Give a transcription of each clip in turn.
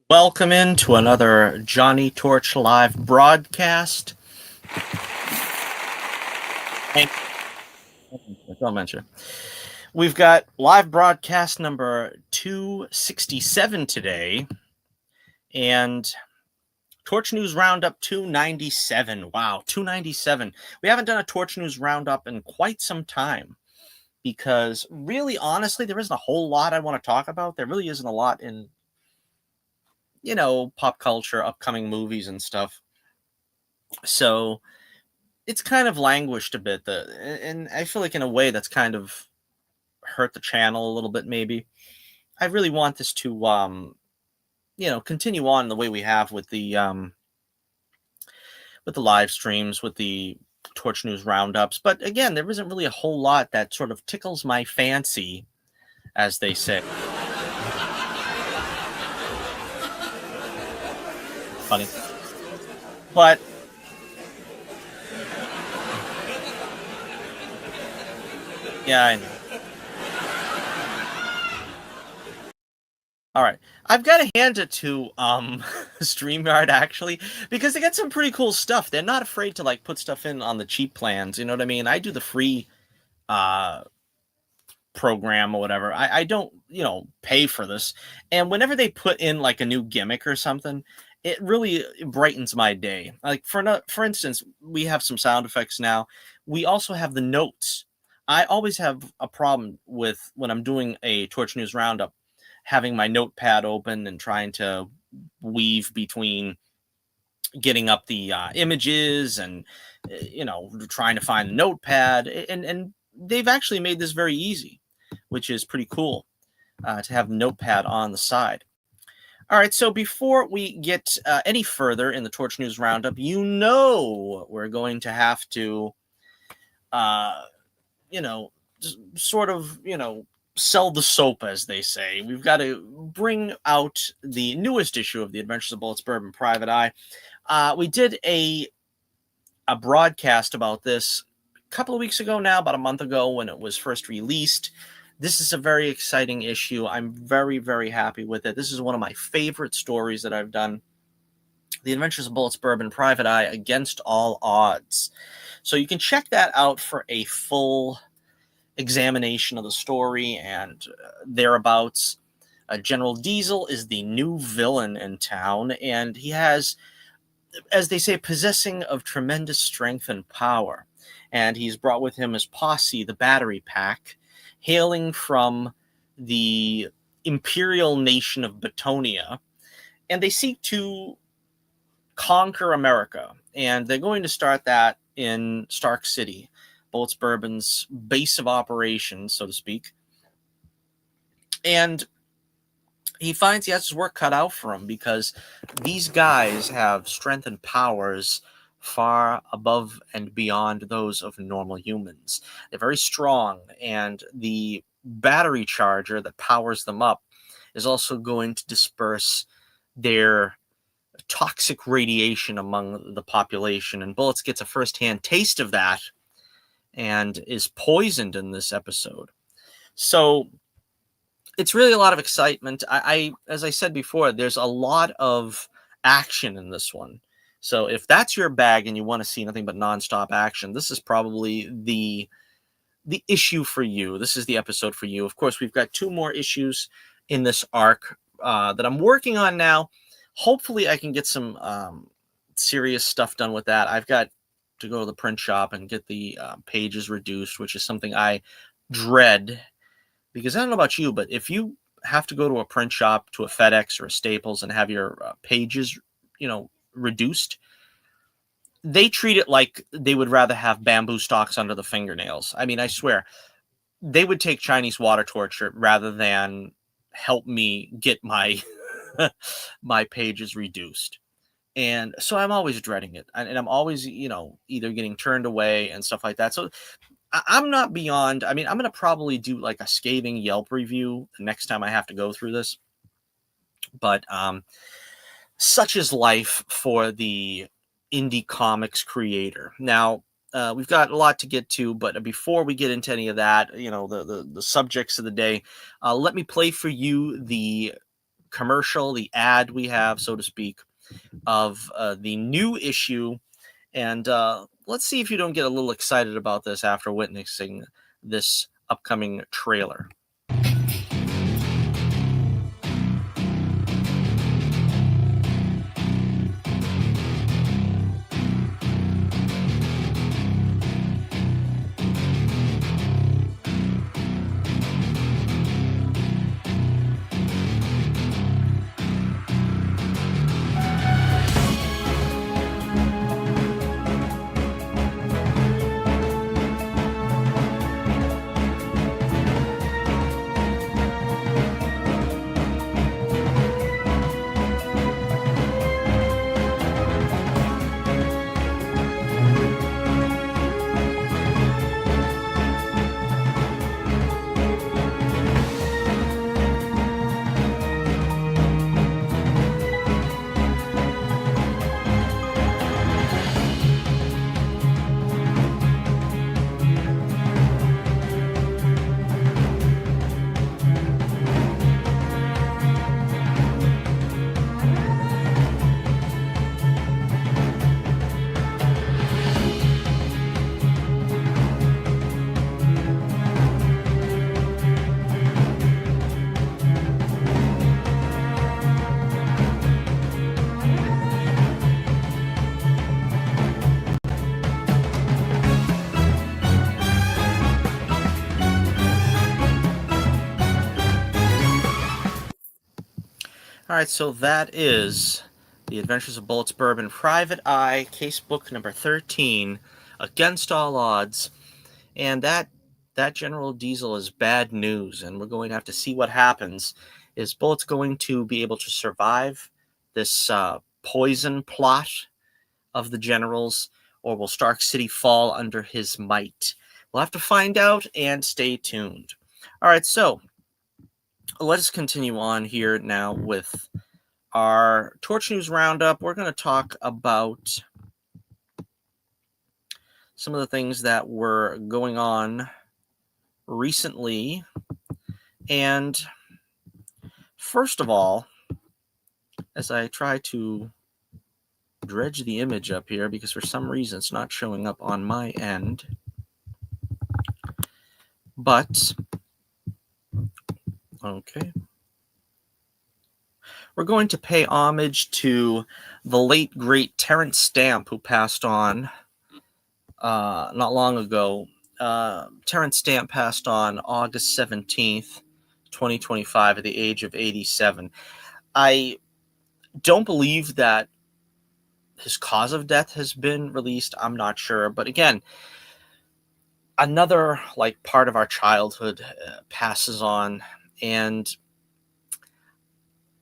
Welcome into another Johnny Torch live broadcast. And don't mention. We've got live broadcast number 267 today, and Torch News Roundup 297. Wow, 297. We haven't done a Torch News Roundup in quite some time because, really, honestly, there isn't a whole lot I want to talk about. There really isn't a lot in, pop culture, upcoming movies, and stuff. So it's kind of languished a bit, and I feel like in a way that's kind of hurt the channel a little bit. Maybe I really want this to, continue on the way we have with the live streams, with the Torch News roundups. But again, there isn't really a whole lot that sort of tickles my fancy, as they say. Funny, but yeah, I know. All right. I've got to hand it to StreamYard actually, because they got some pretty cool stuff. They're not afraid to like put stuff in on the cheap plans, you know what I mean? I do the free uh program or whatever. I don't, pay for this. And whenever they put in like a new gimmick or something, it really brightens my day. Like for instance, we have some sound effects now. We also have the notes. I always have a problem with when I'm doing a Torch News roundup having my notepad open and trying to weave between getting up the images and trying to find the notepad, and they've actually made this very easy, which is pretty cool, to have the notepad on the side. All right, so before we get any further in the Torch News Roundup, we're going to have to you know sort of sell the soap, as they say. We've got to bring out the newest issue of the Adventures of Bullets, Bourbon, Private Eye. We did a broadcast about this a couple of weeks ago now, about a month ago when it was first released. This is a very exciting issue. I'm very, very happy with it. This is one of my favorite stories that I've done. The Adventures of Bullets, Bourbon, Private Eye, Against All Odds. So you can check that out for a full examination of the story and thereabouts. General Diesel is the new villain in town, and he has, as they say, possessing of tremendous strength and power. And he's brought with him his posse, the Battery Pack, hailing from the imperial nation of Batonia, and they seek to conquer America. And they're going to start that in Stark City, Bullets Bourbon's base of operations, so to speak. And he finds he has his work cut out for him because these guys have strength and powers far above and beyond those of normal humans. They're very strong, and the battery charger that powers them up is also going to disperse their toxic radiation among the population. And Bullets gets a first-hand taste of that and is poisoned in this episode. So it's really a lot of excitement. I as I said before, there's a lot of action in this one. So if that's your bag and you want to see nothing but nonstop action, this is probably the issue for you. This is the episode for you. Of course, we've got 2 more issues in this arc that I'm working on now. Hopefully, I can get some serious stuff done with that. I've got to go to the print shop and get the pages reduced, which is something I dread, because I don't know about you, but if you have to go to a print shop, to a FedEx or a Staples, and have your pages, reduced, they treat it like they would rather have bamboo stalks under the fingernails. I mean, I swear, they would take Chinese water torture rather than help me get my my pages reduced. And so I'm always dreading it. And I'm always, either getting turned away and stuff like that. So I'm not beyond. I mean, I'm going to probably do like a scathing Yelp review the next time I have to go through this. But such is life for the indie comics creator. Now, we've got a lot to get to, but before we get into any of that, the subjects of the day, let me play for you the commercial, the ad we have, so to speak, of the new issue. And let's see if you don't get a little excited about this after witnessing this upcoming trailer. All right, so that is The Adventures of Bullets Bourbon, Private Eye, case book number 13, Against All Odds. And that General Diesel is bad news, and we're going to have to see what happens. Is Bullets going to be able to survive this poison plot of the generals, or will Stark City fall under his might? We'll have to find out, and stay tuned. All right, so let us continue on here now with our Torch News Roundup. We're going to talk about some of the things that were going on recently. And first of all, as I try to dredge the image up here, because for some reason it's not showing up on my end, but okay. We're going to pay homage to the late, great Terrence Stamp, who passed on not long ago. Terrence Stamp passed on August 17th, 2025, at the age of 87. I don't believe that his cause of death has been released. I'm not sure. But again, another part of our childhood passes on. And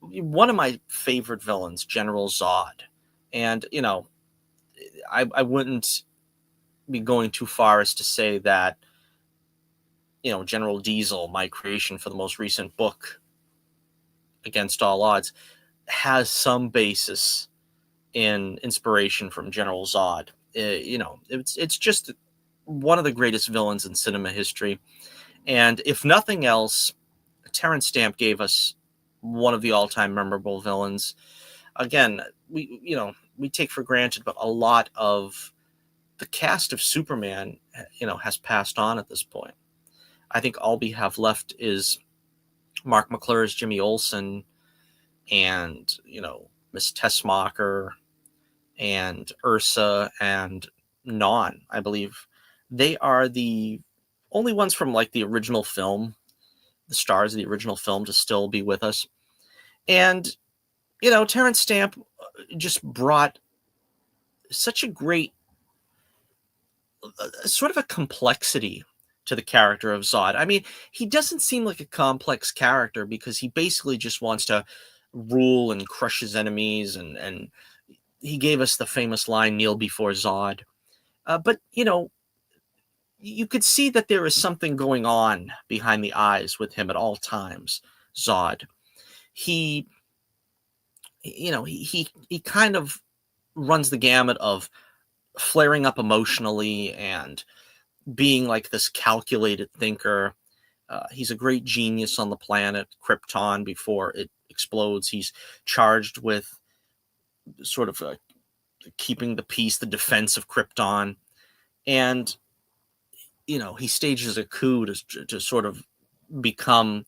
one of my favorite villains, General Zod. And, I wouldn't be going too far as to say that, General Diesel, my creation for the most recent book, Against All Odds, has some basis in inspiration from General Zod. It's just one of the greatest villains in cinema history. And if nothing else, Terrence Stamp gave us one of the all-time memorable villains. Again, we take for granted, but a lot of the cast of Superman, has passed on at this point. I think all we have left is Mark McClure's Jimmy Olsen and, Miss Tessmacher and Ursa and Non, I believe. They are the only ones from the original film, the stars of the original film, to still be with us. And, Terrence Stamp just brought such a great sort of a complexity to the character of Zod. I mean, he doesn't seem like a complex character because he basically just wants to rule and crush his enemies. And he gave us the famous line, "Kneel before Zod." But, you could see that there is something going on behind the eyes with him at all times, Zod. He kind of runs the gamut of flaring up emotionally and being this calculated thinker. He's a great genius on the planet Krypton before it explodes. He's charged with sort of keeping the peace, the defense of Krypton. And, he stages a coup to sort of become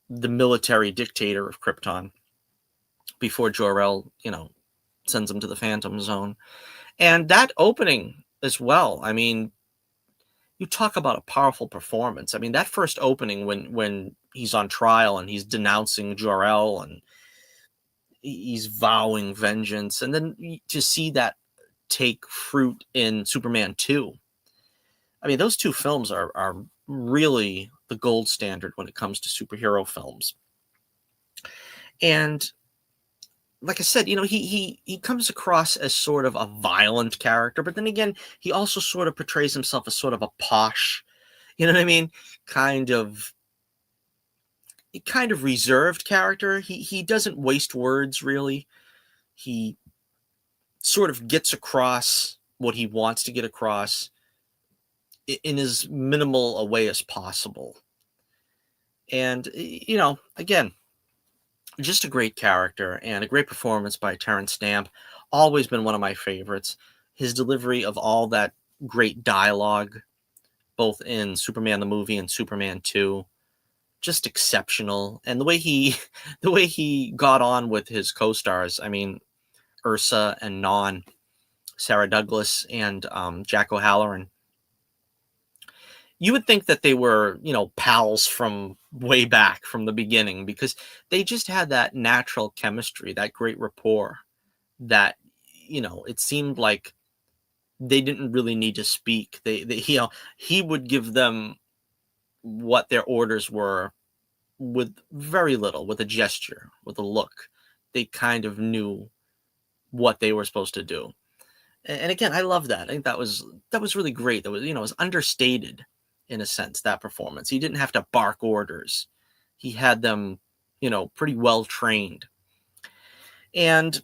the military dictator of Krypton before Jor-El, sends him to the Phantom Zone. And that opening as well, I mean, you talk about a powerful performance. I mean, that first opening when he's on trial and he's denouncing Jor-El and he's vowing vengeance, and then to see that take fruit in Superman 2. I mean, those two films are really the gold standard when it comes to superhero films. And like I said, he comes across as sort of a violent character, but then again, he also sort of portrays himself as sort of a posh, you know what I mean? Kind of reserved character. He doesn't waste words really. He sort of gets across what he wants to get across in as minimal a way as possible. And again, just a great character and a great performance by Terrence Stamp. Always been one of my favorites. His delivery of all that great dialogue, both in Superman the movie and Superman 2, just exceptional. And the way he the way he got on with his co-stars, I mean, Ursa and Non, Sarah Douglas and Jack O'Halloran. You would think that they were, pals from way back from the beginning, because they just had that natural chemistry, that great rapport that, it seemed like they didn't really need to speak. They he would give them what their orders were with very little, with a gesture, with a look. They kind of knew what they were supposed to do. And again, I love that. I think that was really great. That was, it was understated in a sense, that performance. He didn't have to bark orders. He had them, pretty well trained. And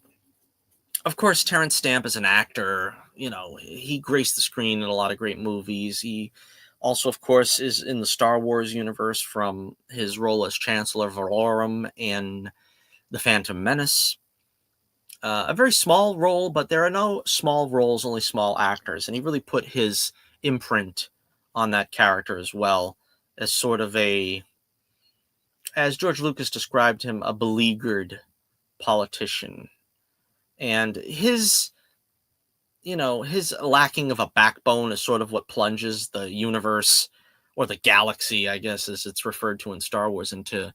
of course, Terrence Stamp as an actor, he graced the screen in a lot of great movies. He also, of course, is in the Star Wars universe from his role as Chancellor Valorum in The Phantom Menace. A very small role, but there are no small roles, only small actors. And he really put his imprint on that character as well, as sort of as George Lucas described him, a beleaguered politician. And his lacking of a backbone is sort of what plunges the universe, or the galaxy, I guess, as it's referred to in Star Wars, into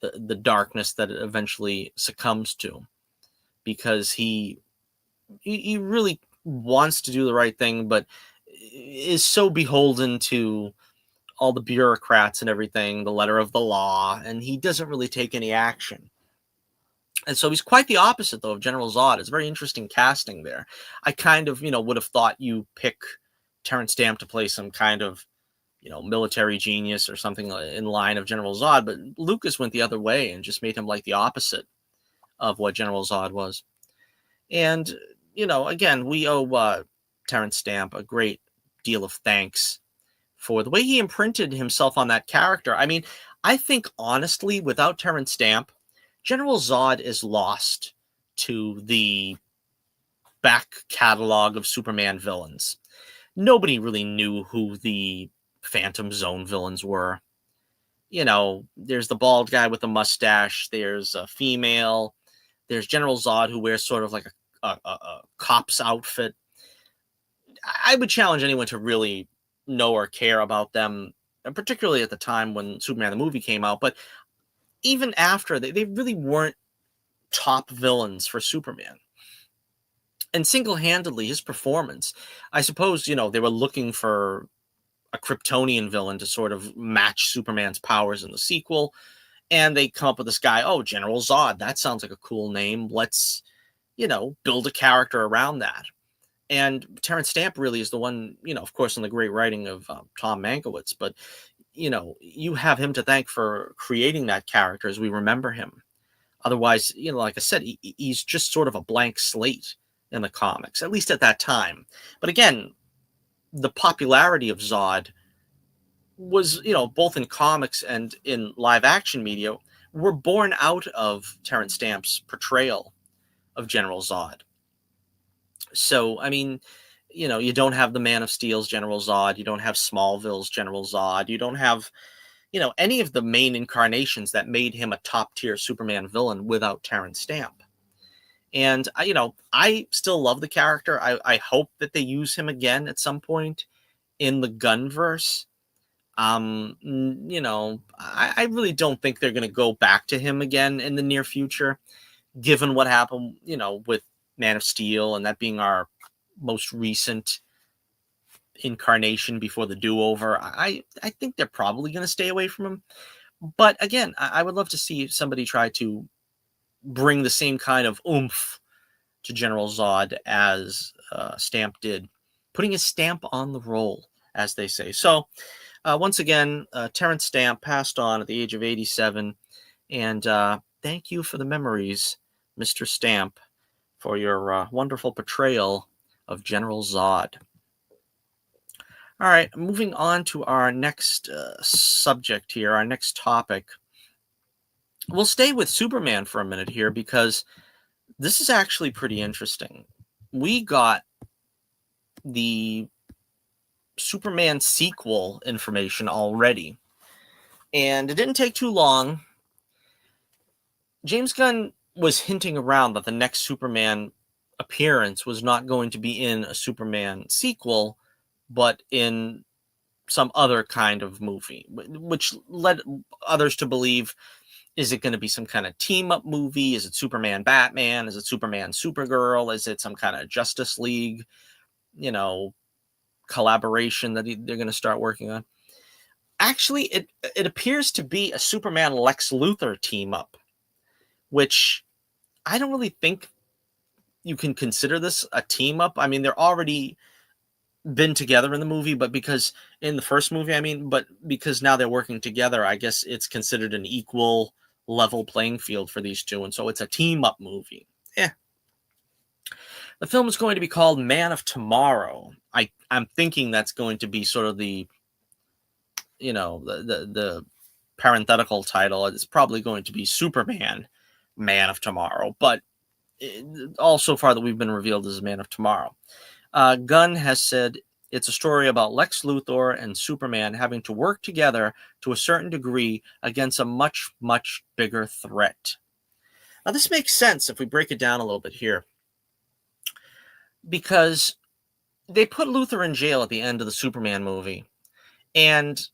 the darkness that it eventually succumbs to, because he really wants to do the right thing, but is so beholden to all the bureaucrats and everything, the letter of the law, and he doesn't really take any action. And so he's quite the opposite, though, of General Zod. It's very interesting casting there. I kind of, would have thought you pick Terrence Stamp to play some kind of, military genius or something in line of General Zod, but Lucas went the other way and just made him like the opposite of what General Zod was. And, again, we owe Terrence Stamp a great deal of thanks for the way he imprinted himself on that character. I mean, I think, honestly, without Terrence Stamp, General Zod is lost to the back catalog of Superman villains. Nobody really knew who the Phantom Zone villains were. There's the bald guy with the mustache. There's a female. There's General Zod, who wears sort of like a cop's outfit. I would challenge anyone to really know or care about them, and particularly at the time when Superman the movie came out. But even after, they really weren't top villains for Superman. And single-handedly, his performance, I suppose, they were looking for a Kryptonian villain to sort of match Superman's powers in the sequel. And they come up with this guy, General Zod. That sounds like a cool name. Let's, build a character around that. And Terrence Stamp really is the one, of course, in the great writing of Tom Mankiewicz. But, you have him to thank for creating that character as we remember him. Otherwise, like I said, he's just sort of a blank slate in the comics, at least at that time. But again, the popularity of Zod was, both in comics and in live action media, were born out of Terrence Stamp's portrayal of General Zod. So, I mean, you don't have the Man of Steel's General Zod, you don't have Smallville's General Zod, you don't have, any of the main incarnations that made him a top tier Superman villain without Terrence Stamp. And I still love the character. I hope that they use him again at some point in the Gunverse. I really don't think they're going to go back to him again in the near future, given what happened, with Man of Steel and that being our most recent incarnation before the do-over. I think they're probably going to stay away from him. But again, I would love to see somebody try to bring the same kind of oomph to General Zod as Stamp did, putting his stamp on the role, as they say. So, once again, Terrence Stamp passed on at the age of 87. And thank you for the memories, Mr. Stamp, for your wonderful portrayal of General Zod. All right, moving on to our next subject here, our next topic. We'll stay with Superman for a minute here because this is actually pretty interesting. We got the Superman sequel information already, and it didn't take too long. James Gunn was hinting around that the next Superman appearance was not going to be in a Superman sequel, but in some other kind of movie, which led others to believe, is it going to be some kind of team-up movie? Is it Superman Batman? Is it Superman Supergirl? Is it some kind of Justice League, collaboration that they're going to start working on? Actually, it appears to be a Superman Lex Luthor team-up, which I don't really think you can consider this a team-up. I mean, they're already been together in the movie, but because in the first movie, but because now they're working together, I guess it's considered an equal level playing field for these two, and so it's a team-up movie. The film is going to be called Man of Tomorrow. I'm thinking that's going to be sort of the the parenthetical title. It's probably going to be Superman Man of Tomorrow, but all so far that we've been revealed is Man of Tomorrow. Gunn has said it's a story about Lex Luthor and Superman having to work together to a certain degree against a much, much bigger threat. Now, this makes sense if we break it down a little bit here, because they put Luthor in jail at the end of the Superman movie, and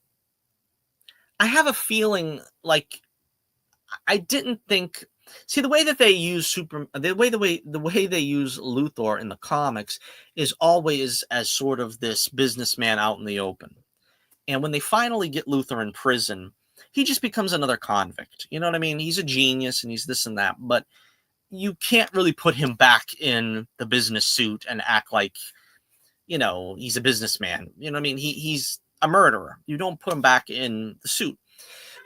I have a feeling like I didn't think. See, the way that they use the way they use Luthor in the comics is always as sort of this businessman out in the open. And when they finally get Luthor in prison, he just becomes another convict. You know what I mean? He's a genius and he's this and that, but you can't really put him back in the business suit and act like, he's a businessman. You know what I mean? He's a murderer. You don't put him back in the suit.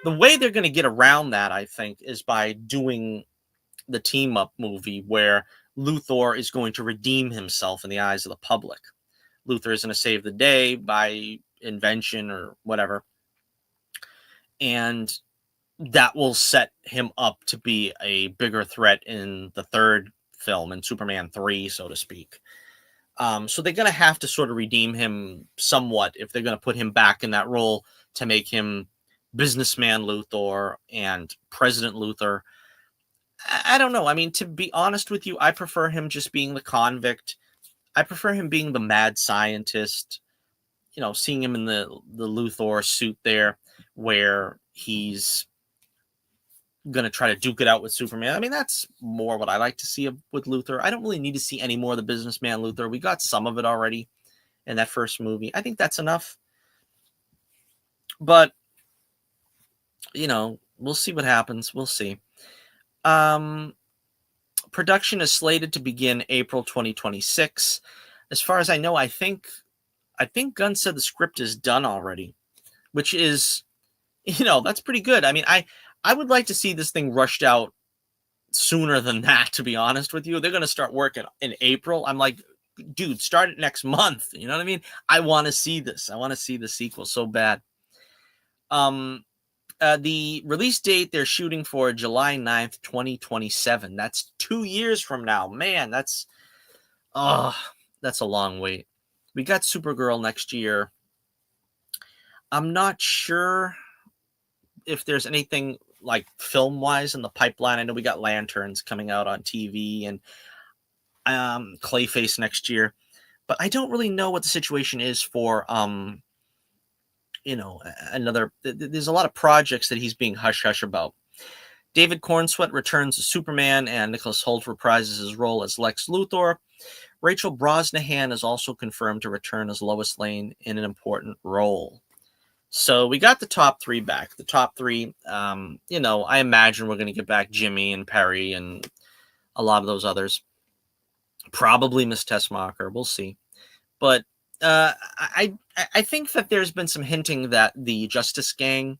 The way they're going to get around that, I think, is by doing the team-up movie where Luthor is going to redeem himself in the eyes of the public. Luthor is going to save the day by invention or whatever. And that will set him up to be a bigger threat in the third film, in Superman 3, so to speak. So they're going to have to sort of redeem him somewhat if they're going to put him back in that role to make him businessman Luthor and President Luthor. I don't know. I mean, to be honest with you, I prefer him just being the convict. I prefer him being the mad scientist, seeing him in the Luthor suit there where he's going to try to duke it out with Superman. I mean, that's more what I like to see with Luthor. I don't really need to see any more of the businessman Luthor. We got some of it already in that first movie. I think that's enough. But we'll see what happens. We'll see. Production is slated to begin April 2026. As far as I know, I think Gunn said the script is done already, which is, that's pretty good. I mean, I would like to see this thing rushed out sooner than that, to be honest with you. They're going to start working in April. I'm like, dude, start it next month. You know what I mean? I want to see this. I want to see the sequel so bad. The release date they're shooting for July 9th, 2027. That's 2 years from now. Man, that's oh, that's a long wait. We got Supergirl next year. I'm not sure if there's anything like film wise in the pipeline. I know we got Lanterns coming out on TV and Clayface next year, but I don't really know what the situation is for another. There's a lot of projects that he's being hush hush about. David Cornsweet returns as Superman, and Nicholas Hoult reprises his role as Lex Luthor. Rachel Brosnahan is also confirmed to return as Lois Lane in an important role. So we got the top three back. The top three, I imagine we're going to get back Jimmy and Perry and a lot of those others. Probably Miss Tessmacher. We'll see. But I think that there's been some hinting that the Justice Gang,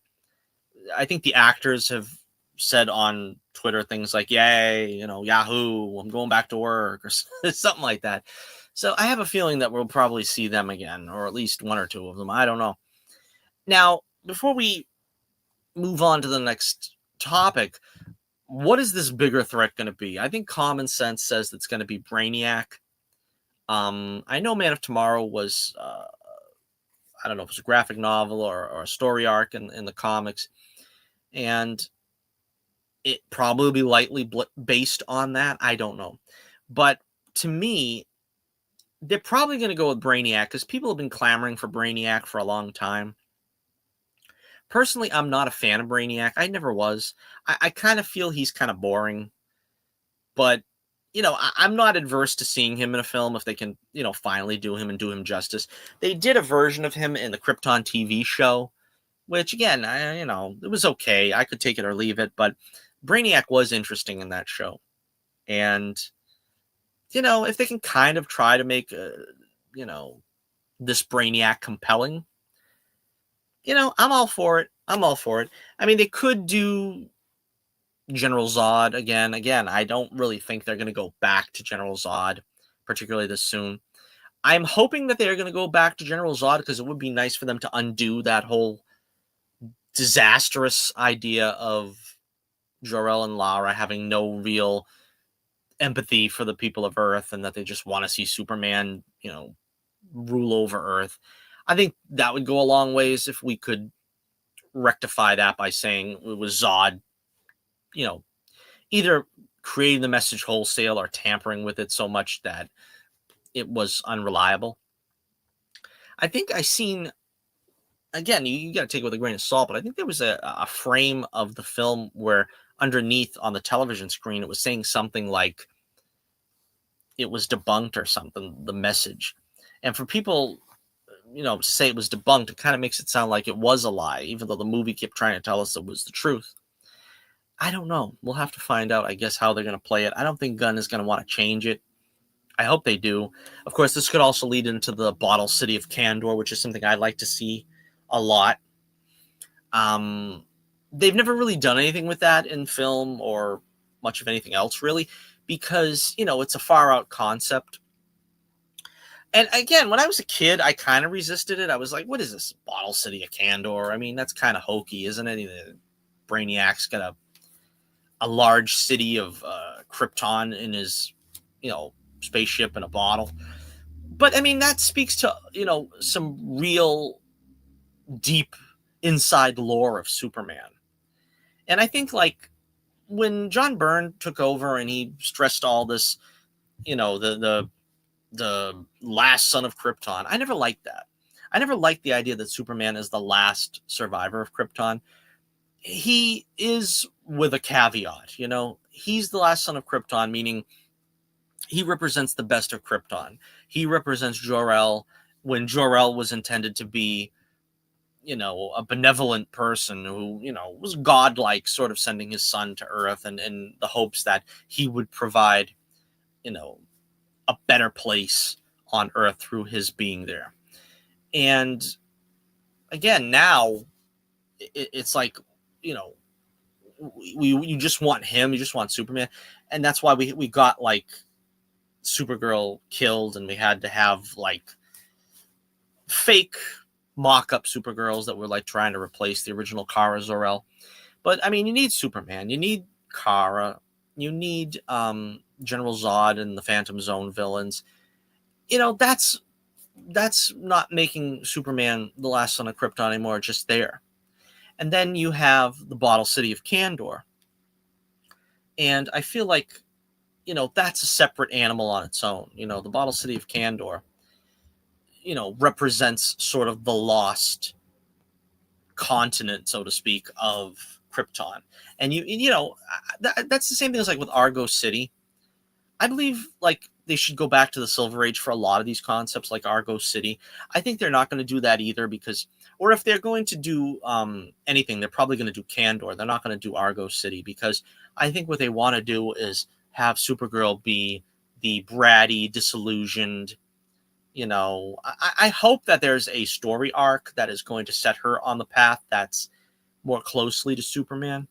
I think the actors have said on Twitter things like, yay, Yahoo, I'm going back to work, or something like that. So I have a feeling that we'll probably see them again, or at least one or two of them. I don't know. Now, before we move on to the next topic, what is this bigger threat going to be? I think common sense says it's going to be Brainiac. I know Man of Tomorrow was, I don't know if it's a graphic novel or a story arc in the comics, and it probably be lightly based on that. I don't know. But to me, they're probably going to go with Brainiac because people have been clamoring for Brainiac for a long time. Personally, I'm not a fan of Brainiac. I never was. I kind of feel he's kind of boring. But, I'm not adverse to seeing him in a film if they can, finally do him and do him justice. They did a version of him in the Krypton TV show, which, again, it was okay. I could take it or leave it. But Brainiac was interesting in that show. And, if they can kind of try to make, this Brainiac compelling, I'm all for it. I mean, they could do General Zod again. Again, I don't really think they're going to go back to General Zod, particularly this soon. I'm hoping that they're going to go back to General Zod because it would be nice for them to undo that whole disastrous idea of Jor-El and Lara having no real empathy for the people of Earth and that they just want to see Superman, rule over Earth. I think that would go a long ways if we could rectify that by saying it was Zod, either creating the message wholesale or tampering with it so much that it was unreliable. I think I seen, again, you got to take it with a grain of salt, but I think there was a frame of the film where underneath on the television screen, it was saying something like it was debunked or something, the message. And for people, to say it was debunked, it kind of makes it sound like it was a lie, even though the movie kept trying to tell us it was the truth. I don't know. We'll have to find out, I guess, how they're going to play it. I don't think Gunn is going to want to change it. I hope they do. Of course, this could also lead into the Bottle City of Kandor, which is something I'd like to see a lot. They've never really done anything with that in film or much of anything else, really, because, it's a far-out concept. And again, when I was a kid, I kind of resisted it. I was like, what is this Bottle City of Kandor? I mean, that's kind of hokey, isn't it? Brainiac's got a large city of Krypton in his, spaceship in a bottle. But I mean, that speaks to, some real deep inside lore of Superman. And I think, like, when John Byrne took over and he stressed all this, the last son of Krypton, I never liked that. I never liked the idea that Superman is the last survivor of Krypton. He is with a caveat, he's the last son of Krypton, meaning he represents the best of Krypton. He represents Jor-El when Jor-El was intended to be, a benevolent person who, was godlike, sort of sending his son to Earth and in the hopes that he would provide, a better place on Earth through his being there. And again, now it's like, you just want him, you just want Superman. And that's why we got like Supergirl killed and we had to have like fake mock-up Supergirls that were like trying to replace the original Kara Zor-El. But I mean, you need Superman, you need Kara, you need General Zod and the Phantom Zone villains. You know, that's not making Superman the last son of Krypton anymore, just there. And then you have the Bottle City of Kandor. And I feel like, you know, that's a separate animal on its own. You know, the Bottle City of Kandor, you know, represents sort of the lost continent, so to speak, of Krypton. And you know, that's the same thing as like with Argo City. I believe like they should go back to the Silver Age for a lot of these concepts, like Argo City. I think they're not going to do that either because, or if they're going to do anything, they're probably going to do Kandor. They're not going to do Argo City because I think what they want to do is have Supergirl be the bratty, disillusioned. You know, I hope that there's a story arc that is going to set her on the path that's more closely to Superman.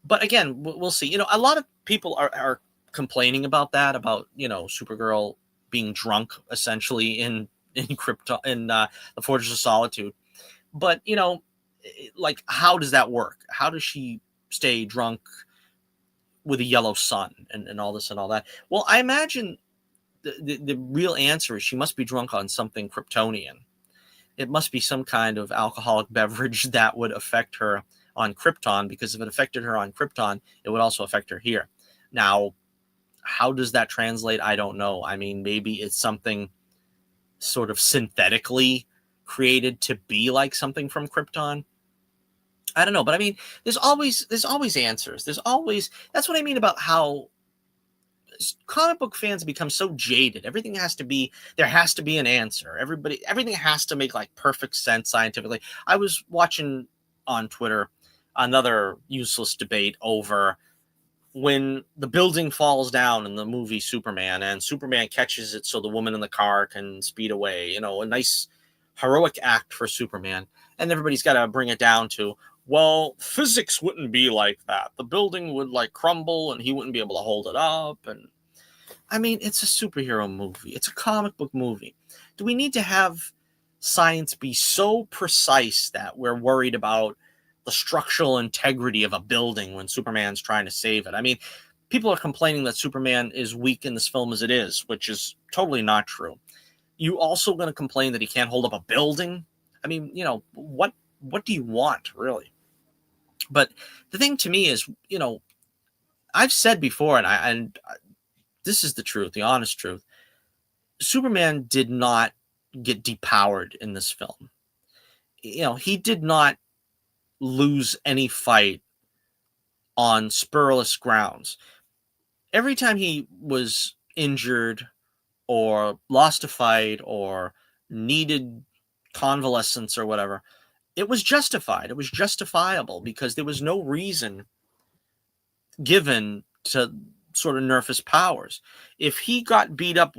But again, we'll see. You know, a lot of people are complaining about that, about, you know, Supergirl being drunk essentially in Krypton, in the Fortress of Solitude. But you know, like, how does that work? How does she stay drunk with a yellow sun and all this and all that? Well, I imagine the real answer is she must be drunk on something Kryptonian. It must be some kind of alcoholic beverage that would affect her on Krypton, because if it affected her on Krypton, it would also affect her here. Now, how does that translate? I don't know. I mean, maybe it's something sort of synthetically created to be like something from Krypton. I don't know, but I mean, there's always answers. There's always, that's what I mean about how comic book fans become so jaded. Everything has to be, there has to be an answer. Everything has to make like perfect sense scientifically. I was watching on Twitter another useless debate over when the building falls down in the movie Superman and Superman catches it so the woman in the car can speed away. You know, a nice heroic act for Superman. And everybody's got to bring it down to, well, physics wouldn't be like that. The building would like crumble and he wouldn't be able to hold it up. And I mean, it's a superhero movie. It's a comic book movie. Do we need to have science be so precise that we're worried about the structural integrity of a building when Superman's trying to save it? I mean, people are complaining that Superman is weak in this film as it is, which is totally not true. You also going to complain that he can't hold up a building? I mean, you know, what do you want, really? But the thing to me is, you know, I've said before, and this is the truth, the honest truth. Superman did not get depowered in this film. You know, he did not lose any fight on spurless grounds. Every time he was injured or lost a fight or needed convalescence or whatever, it was justified. It was justifiable because there was no reason given to sort of nerf his powers. If he got beat up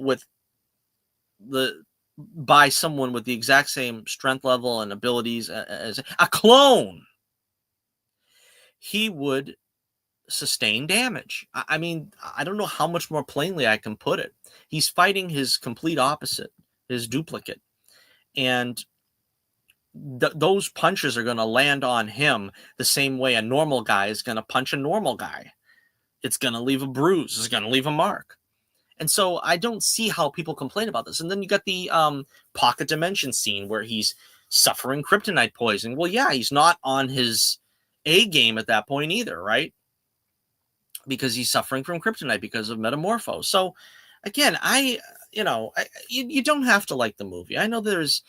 by someone with the exact same strength level and abilities as a clone, he would sustain damage. I mean, I don't know how much more plainly I can put it. He's fighting his complete opposite, his duplicate. And those punches are going to land on him the same way a normal guy is going to punch a normal guy. It's going to leave a bruise. It's going to leave a mark. And so I don't see how people complain about this. And then you got the pocket dimension scene where he's suffering kryptonite poisoning. Well, yeah, he's not on his A game at that point either, right? Because he's suffering from kryptonite because of Metamorpho. So again, you don't have to like the movie. I know there's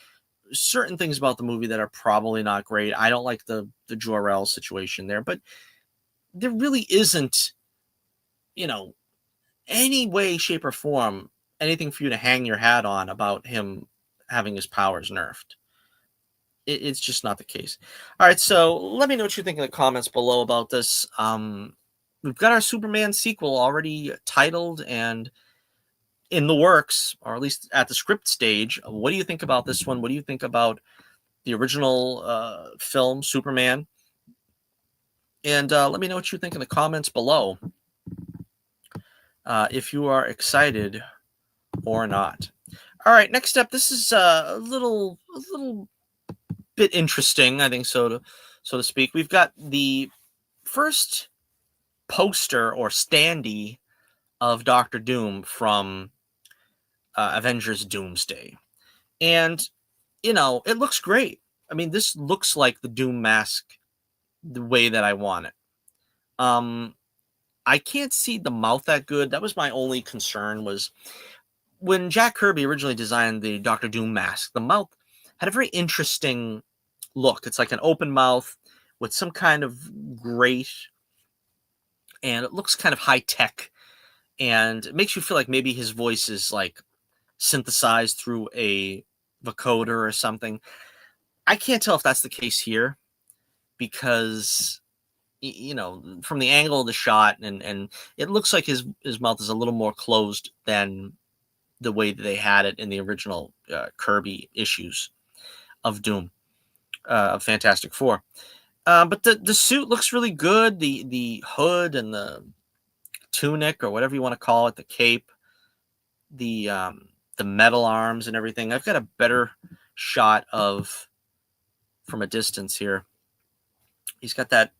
certain things about the movie that are probably not great. I don't like the Jor-El situation there, but there really isn't, you know, any way, shape, or form, anything for you to hang your hat on about him having his powers nerfed. It's just not the case. All right, so let me know what you think in the comments below about this. We've got our Superman sequel already titled and in the works, or at least at the script stage. What do you think about this one? What do you think about the original film, Superman? And let me know what you think in the comments below. If you are excited or not. All right, next up, this is a little bit interesting, I think, so to speak. We've got the first poster or standee of Doctor Doom from Avengers Doomsday. And, it looks great. I mean, this looks like the Doom mask the way that I want it. I can't see the mouth that good. That was my only concern, was when Jack Kirby originally designed the Doctor Doom mask, the mouth had a very interesting look. It's like an open mouth with some kind of grate, and it looks kind of high tech, and it makes you feel like maybe his voice is like synthesized through a vocoder or something. I can't tell if that's the case here because from the angle of the shot, and it looks like his mouth is a little more closed than the way that they had it in the original Kirby issues of Doom, of Fantastic Four. But the suit looks really good. The hood and the tunic, or whatever you want to call it, the cape, the metal arms and everything. I've got a better shot of from a distance here. He's got that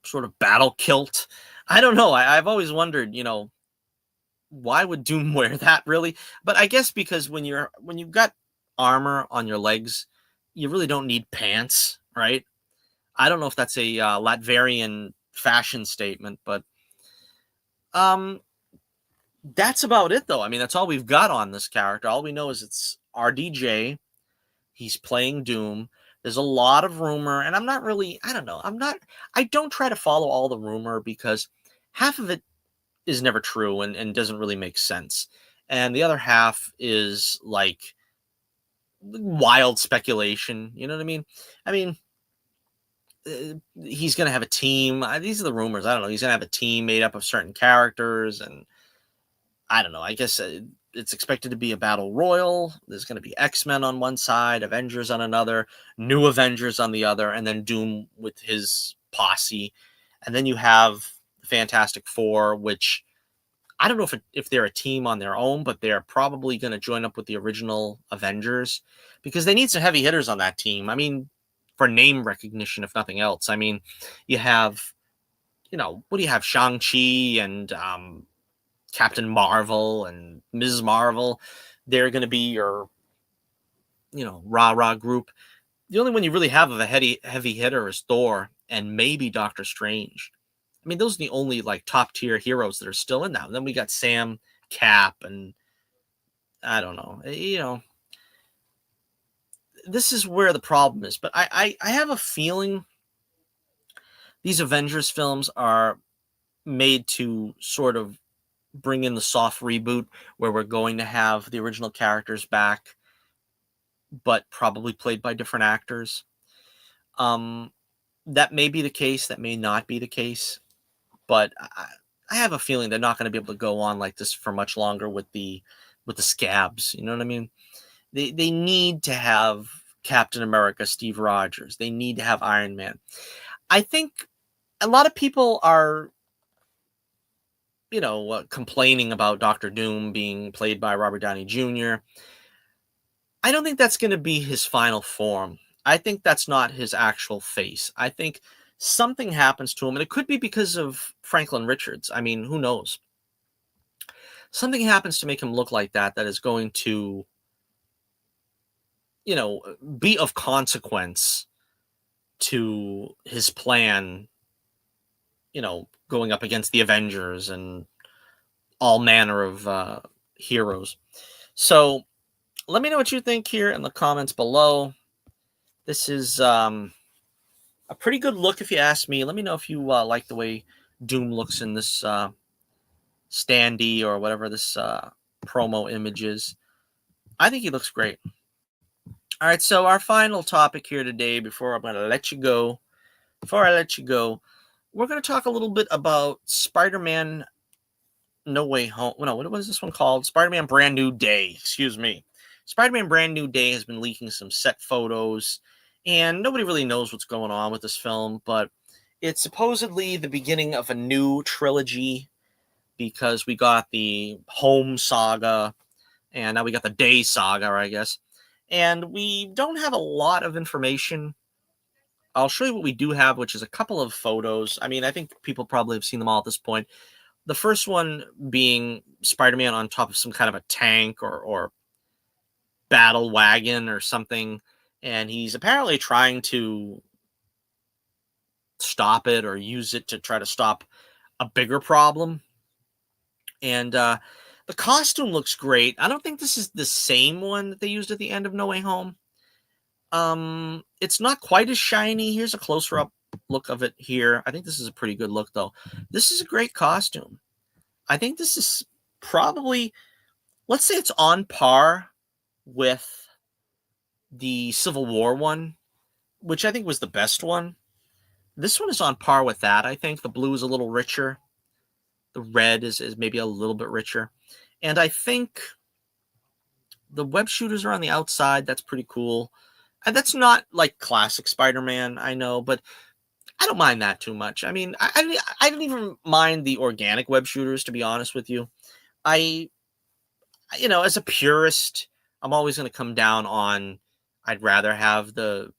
sort of battle kilt. I don't know. I've always wondered, why would Doom wear that, really? But I guess because when you've got armor on your legs, you really don't need pants, right? I don't know if that's a Latvian fashion statement, but that's about it, though. I mean, that's all we've got on this character. All we know is it's RDJ. He's playing Doom. There's a lot of rumor, and I don't try to follow all the rumor because half of it is never true and doesn't really make sense. And the other half is like wild speculation. You know what I mean? I mean, he's going to have a team. These are the rumors. I don't know. He's going to have a team made up of certain characters, and I don't know. I guess it's expected to be a battle royal. There's going to be X-Men on one side, Avengers on another, New Avengers on the other, and then Doom with his posse. And then you have Fantastic Four, which I don't know if they're a team on their own, but they're probably going to join up with the original Avengers because they need some heavy hitters on that team. I mean, for name recognition, if nothing else. I mean, you have, what do you have? Shang-Chi and Captain Marvel and Ms. Marvel. They're going to be your, rah-rah group. The only one you really have of a heavy hitter is Thor and maybe Doctor Strange. I mean, those are the only like top tier heroes that are still in that. And then we got Sam, Cap, and I don't know. This is where the problem is. But I have a feeling these Avengers films are made to sort of bring in the soft reboot where we're going to have the original characters back, but probably played by different actors. That may be the case. That may not be the case. But I have a feeling they're not going to be able to go on like this for much longer with the scabs. You know what I mean? They need to have Captain America, Steve Rogers. They need to have Iron Man. I think a lot of people are, complaining about Doctor Doom being played by Robert Downey Jr. I don't think that's going to be his final form. I think that's not his actual face. I think something happens to him, and it could be because of Franklin Richards. I mean, who knows? Something happens to make him look like that is going to, be of consequence to his plan, going up against the Avengers and all manner of heroes. So let me know what you think here in the comments below. This is a pretty good look if you ask me. Let me know if you like the way Doom looks in this standee or whatever this promo image is. I think he looks great. All right, so our final topic here today before I'm going to let you go. Before I let you go, we're going to talk a little bit about Spider-Man No Way Home. No, what is this one called? Spider-Man Brand New Day. Excuse me. Spider-Man Brand New Day has been leaking some set photos, and nobody really knows what's going on with this film, but it's supposedly the beginning of a new trilogy because we got the Home Saga, And now we got the Day Saga, I guess. And we don't have a lot of information. I'll show you what we do have, which is a couple of photos. I mean, I think people probably have seen them all at this point. The first one being Spider-Man on top of some kind of a tank or battle wagon or something. And he's apparently trying to stop it or use it to try to stop a bigger problem. And the costume looks great. I don't think this is the same one that they used at the end of No Way Home. It's not quite as shiny. Here's a closer up look of it here. I think this is a pretty good look, though. This is a great costume. I think this is probably, let's say it's on par with the Civil War one, which I think was the best one. This one is on par with that. I think the blue is a little richer. The red is maybe a little bit richer. And I think the web shooters are on the outside. That's pretty cool. And that's not like classic Spider-Man, I know, but I don't mind that too much. I mean, I don't even mind the organic web shooters, to be honest with you. As a purist, I'm always going to come down on I'd rather have the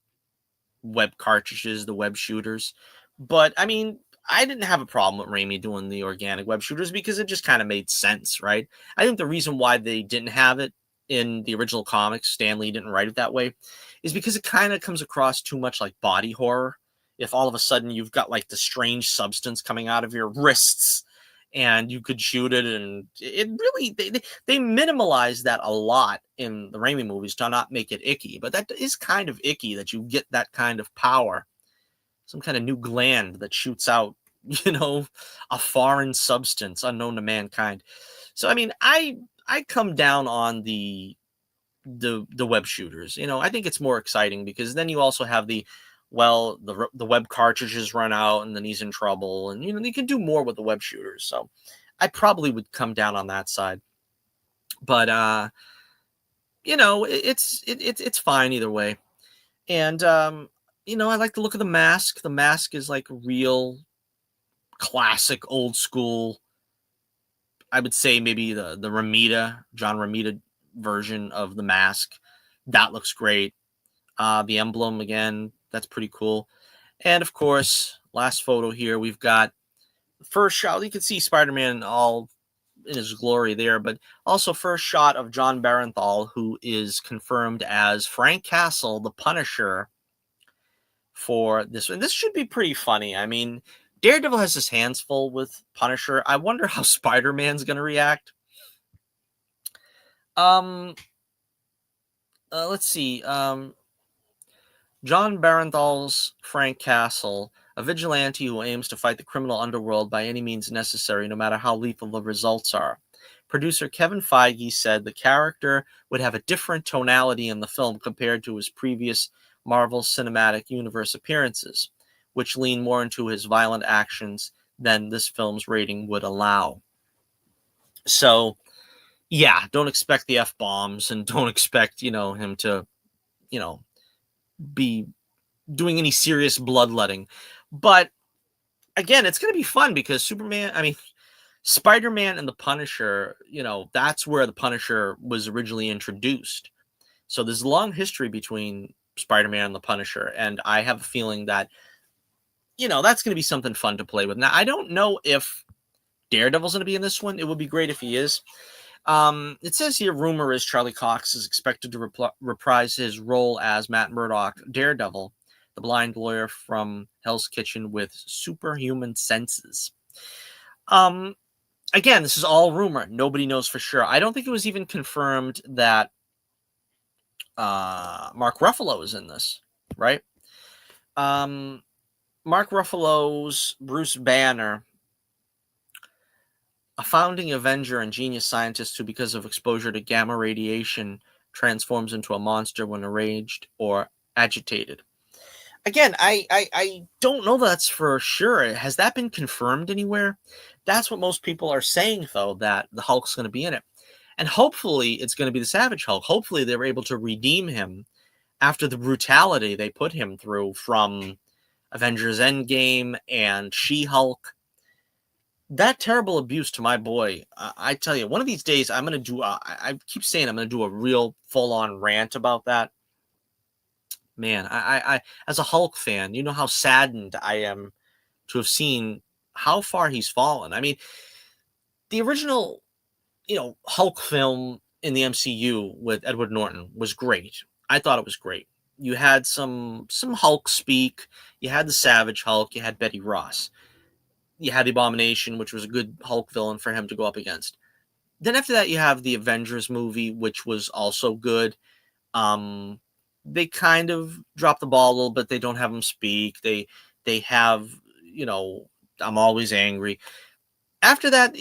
web cartridges, the web shooters. But I mean, I didn't have a problem with Raimi doing the organic web shooters because it just kind of made sense, right? I think the reason why they didn't have it in the original comics, Stan Lee didn't write it that way, is because it kind of comes across too much like body horror. If all of a sudden you've got like the strange substance coming out of your wrists and you could shoot it, and it really, they minimalize that a lot in the Raimi movies to not make it icky, but that is kind of icky that you get that kind of power, some kind of new gland that shoots out, a foreign substance unknown to mankind. So, I mean, I come down on the web shooters. I think it's more exciting because then you also have the web cartridges run out and then he's in trouble, and you can do more with the web shooters. So I probably would come down on that side. But it's fine either way. And I like the look of the mask. The mask is like real classic old school. I would say maybe the John Romita version of the mask. That looks great. The emblem, again, that's pretty cool. And of course, last photo here, we've got the first shot. You can see Spider-Man all in his glory there, but also first shot of John Barenthal, who is confirmed as Frank Castle, the Punisher, for this. And this should be pretty funny. I mean, Daredevil has his hands full with Punisher. I wonder how Spider-Man's going to react. Let's see. John Barenthal's Frank Castle, a vigilante who aims to fight the criminal underworld by any means necessary, no matter how lethal the results are. Producer Kevin Feige said the character would have a different tonality in the film compared to his previous Marvel Cinematic Universe appearances, which lean more into his violent actions than this film's rating would allow. So, yeah, don't expect the F-bombs and don't expect, him to, be doing any serious bloodletting. But again, it's going to be fun because Spider-Man and the Punisher, that's where the Punisher was originally introduced. So there's a long history between Spider-Man and the Punisher, and I have a feeling that, that's going to be something fun to play with. Now, I don't know if Daredevil's going to be in this one. It would be great if he is. It says here, rumor is Charlie Cox is expected to reprise his role as Matt Murdock, Daredevil, the blind lawyer from Hell's Kitchen with superhuman senses. Again, this is all rumor. Nobody knows for sure. I don't think it was even confirmed that Mark Ruffalo is in this, right? Mark Ruffalo's Bruce Banner, a founding Avenger and genius scientist who, because of exposure to gamma radiation, transforms into a monster when enraged or agitated. Again, I don't know that's for sure. Has that been confirmed anywhere? That's what most people are saying, though, that the Hulk's going to be in it. And hopefully it's going to be the Savage Hulk. Hopefully they were able to redeem him after the brutality they put him through from Avengers Endgame and She-Hulk. that terrible abuse to my boy, I tell you, one of these days I'm going to do, I keep saying I'm going to do a real full on rant about that. Man, as a Hulk fan, you know how saddened I am to have seen how far he's fallen. I mean, the original, Hulk film in the MCU with Edward Norton was great. I thought it was great. You had some Hulk speak. You had the Savage Hulk. You had Betty Ross. You had the Abomination, which was a good Hulk villain for him to go up against. Then after that, you have the Avengers movie, which was also good. Um, they kind of drop the ball a little bit. They don't have him speak. They have, you know, I'm always angry. After that,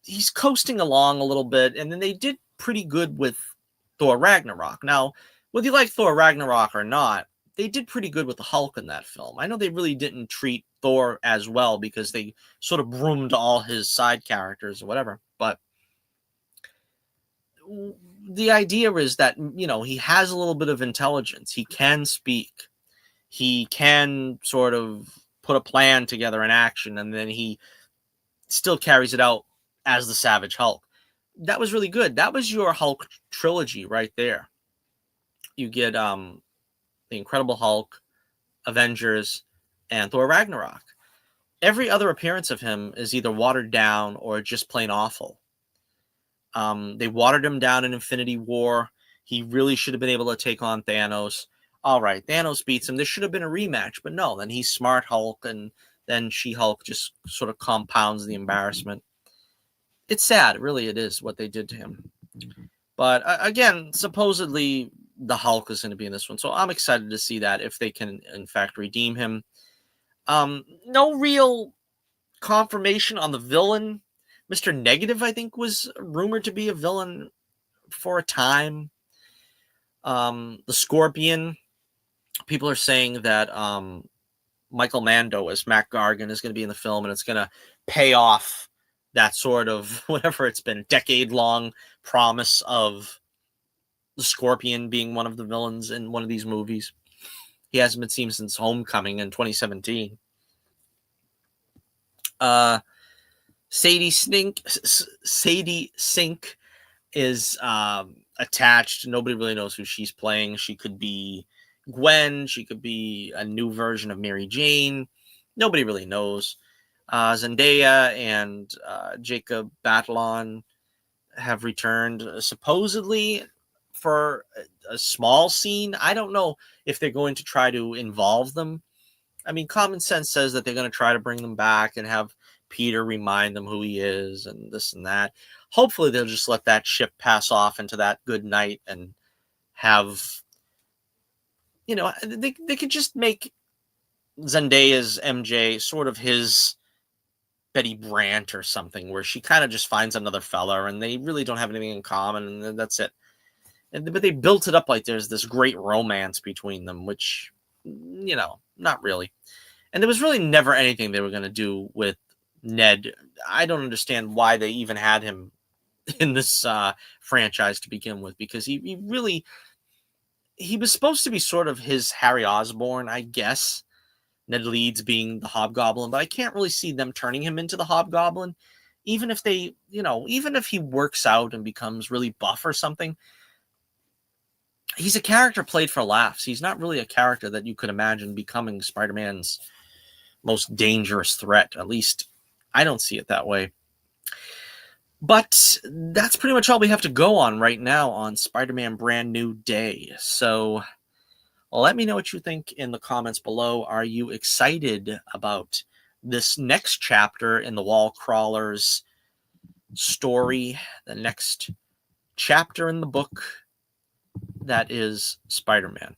he's coasting along a little bit, and then they did pretty good with Thor Ragnarok. Now, whether you like Thor Ragnarok or not, they did pretty good with the Hulk in that film. I know they really didn't treat Thor as well because they sort of broomed all his side characters or whatever, but the idea is that, he has a little bit of intelligence. He can speak. He can sort of put a plan together in action, and then he still carries it out as the Savage Hulk. That was really good. That was your Hulk trilogy right there. You get the Incredible Hulk, Avengers, and Thor Ragnarok. Every other appearance of him is either watered down or just plain awful. They watered him down in Infinity War. He really should have been able to take on Thanos. All right, Thanos beats him. This should have been a rematch, but no. Then he's Smart Hulk, and then She-Hulk just sort of compounds the embarrassment. It's sad, really. It is what they did to him. But again, supposedly the Hulk is going to be in this one, so I'm excited to see that if they can, in fact, redeem him. No real confirmation on the villain. Mr. Negative, I think, was rumored to be a villain for a time. The Scorpion, people are saying that Michael Mando as Mac Gargan is going to be in the film, and it's going to pay off that sort of, whatever it's been, decade-long promise of the Scorpion being one of the villains in one of these movies. He hasn't been seen since Homecoming in 2017. Sadie Sink is attached. Nobody really knows who she's playing. She could be Gwen. She could be a new version of Mary Jane. Nobody really knows. Zendaya and Jacob Batalon have returned, supposedly for a small scene. I don't know if they're going to try to involve them. I mean, common sense says that they're going to try to bring them back and have Peter remind them who he is and this and that. Hopefully they'll just let that ship pass off into that good night and have, they could just make Zendaya's MJ sort of his Betty Brant or something, where she kind of just finds another fella and they really don't have anything in common, and that's it. But they built it up like there's this great romance between them, which, not really. And there was really never anything they were going to do with Ned. I don't understand why they even had him in this franchise to begin with, because he was supposed to be sort of his Harry Osborn, I guess. Ned Leeds being the Hobgoblin, but I can't really see them turning him into the Hobgoblin. Even if they, even if he works out and becomes really buff or something, he's a character played for laughs. He's not really a character that you could imagine becoming Spider-Man's most dangerous threat. At least I don't see it that way. But that's pretty much all we have to go on right now on Spider-Man Brand New Day. So let me know what you think in the comments below. Are you excited about this next chapter in the Wall Crawlers story? The next chapter in the book that is Spider-Man.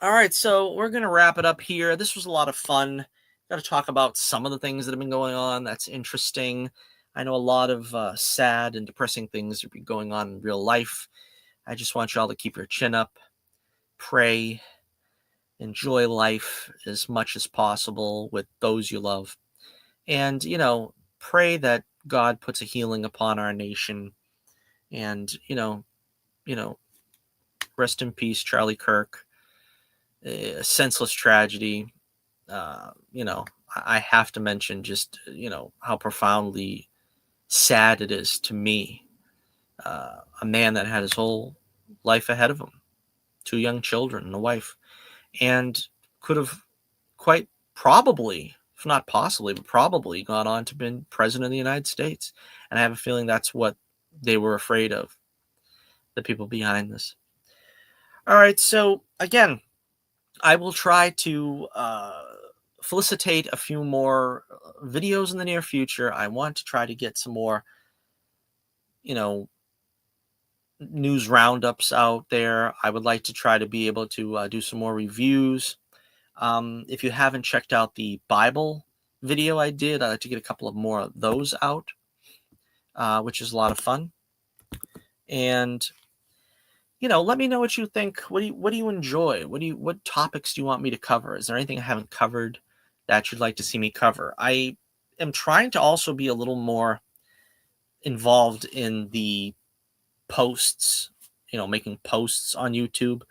All right, so we're going to wrap it up here. This was a lot of fun. Got to talk about some of the things that have been going on. That's interesting. I know a lot of sad and depressing things have been going on in real life. I just want y'all to keep your chin up, pray, enjoy life as much as possible with those you love. And, pray that God puts a healing upon our nation. And, rest in peace, Charlie Kirk. A senseless tragedy. I have to mention just, how profoundly sad it is to me. A man that had his whole life ahead of him, two young children and a wife, and could have quite probably, if not possibly, but probably gone on to be president of the United States. And I have a feeling that's what they were afraid of, the people behind this. All right, so again, I will try to felicitate a few more videos in the near future. I want to try to get some more, you know, news roundups out there. I would like to try to be able to do some more reviews. If you haven't checked out the Bible video I did, I'd like to get a couple of more of those out, which is a lot of fun. And let me know what you think. What do you enjoy? What topics do you want me to cover? Is there anything I haven't covered that you'd like to see me cover? I am trying to also be a little more involved in the posts, making posts on YouTube.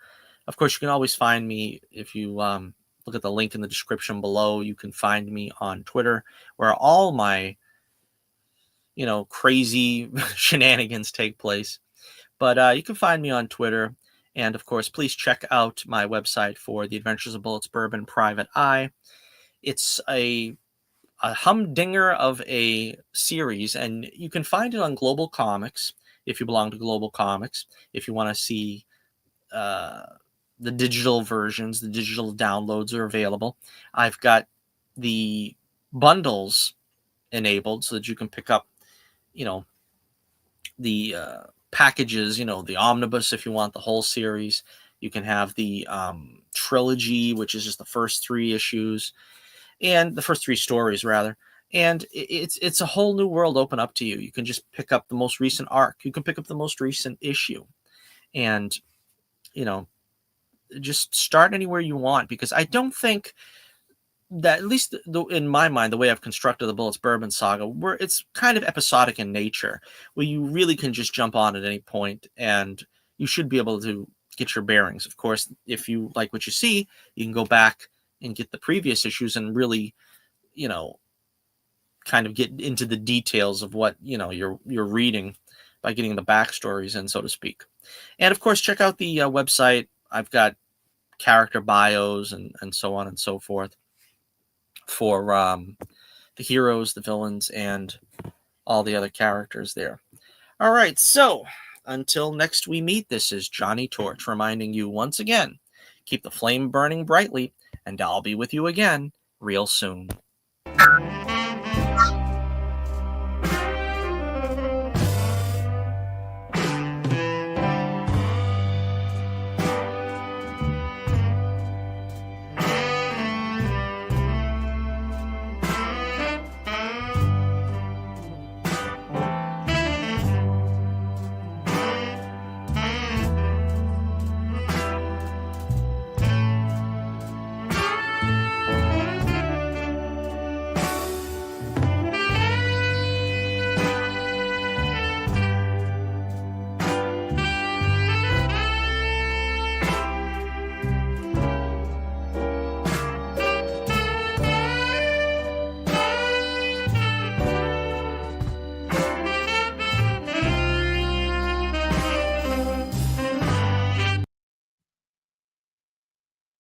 Of course, you can always find me if you look at the link in the description below. You can find me on Twitter, where all my, crazy shenanigans take place. But you can find me on Twitter. And of course, please check out my website for The Adventures of Bullets Bourbon Private Eye. It's a humdinger of a series, and you can find it on Global Comics if you belong to Global Comics. If you want to see the digital versions, the digital downloads are available. I've got the bundles enabled so that you can pick up, the packages, the omnibus if you want the whole series. You can have the trilogy, which is just the first three issues, and the first three stories rather. And it's a whole new world open up to you. You can just pick up the most recent arc. You can pick up the most recent issue, and just start anywhere you want, because I don't think that, at least in my mind, the way I've constructed the Bullets Bourbon saga, where it's kind of episodic in nature, where you really can just jump on at any point and you should be able to get your bearings. Of course, if you like what you see, you can go back and get the previous issues and really, kind of get into the details of what, you're reading by getting the backstories in, so to speak. And of course, check out the website. I've got character bios and so on and so forth for the heroes, the villains, and all the other characters there. All right, so until next we meet, this is Johnny Torch reminding you once again, keep the flame burning brightly, and I'll be with you again real soon.